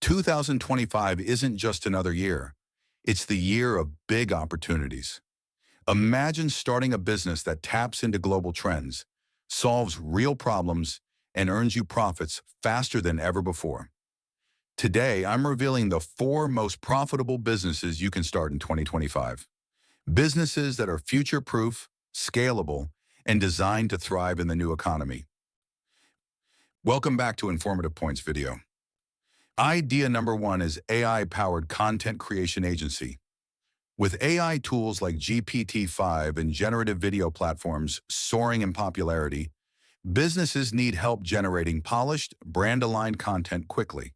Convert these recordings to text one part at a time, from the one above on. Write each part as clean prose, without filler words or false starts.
2025 isn't just another year. It's the year of big opportunities. Imagine starting a business that taps into global trends, solves real problems, and earns you profits faster than ever before. Today, I'm revealing the four most profitable businesses you can start in 2025. Businesses that are future-proof, scalable, and designed to thrive in the new economy. Welcome back to Informative Points video. Idea number one is AI-powered content creation agency. With AI tools like GPT-5 and generative video platforms soaring in popularity, businesses need help generating polished, brand-aligned content quickly.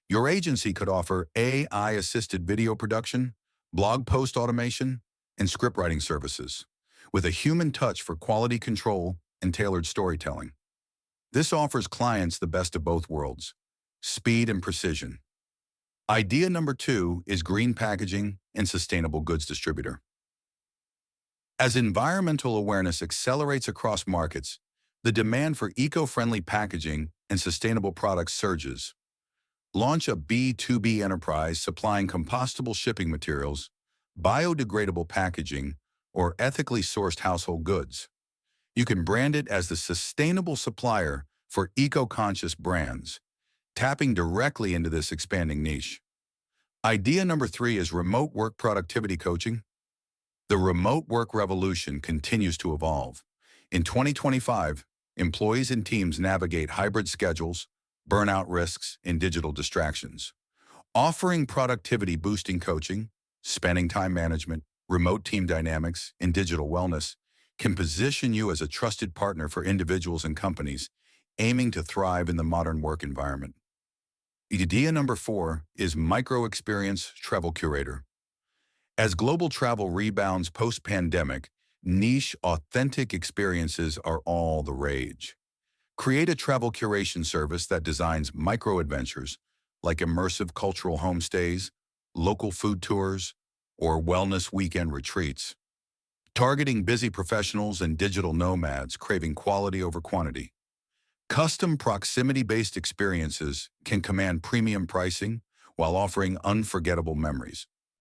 Your agency could offer AI-assisted video production, blog post automation, and scriptwriting services, with a human touch for quality control and tailored storytelling. This offers clients the best of both worlds: speed and precision. Idea number two is green packaging and sustainable goods distributor. As environmental awareness accelerates across markets, the demand for eco-friendly packaging and sustainable products surges. Launch a B2B enterprise supplying compostable shipping materials, biodegradable packaging, or ethically sourced household goods. You can brand it as the sustainable supplier for eco-conscious brands, tapping directly into this expanding niche. Idea number three is remote work productivity coaching. The remote work revolution continues to evolve. In 2025, employees and teams navigate hybrid schedules, burnout risks, and digital distractions. Offering productivity-boosting coaching, spending time management, remote team dynamics, and digital wellness can position you as a trusted partner for individuals and companies aiming to thrive in the modern work environment. Idea number four is micro-experience travel curator. As global travel rebounds post-pandemic, niche, authentic experiences are all the rage. Create a travel curation service that designs micro-adventures like immersive cultural homestays, local food tours, or wellness weekend retreats, targeting busy professionals and digital nomads craving quality over quantity. Custom proximity-based experiences can command premium pricing while offering unforgettable memories.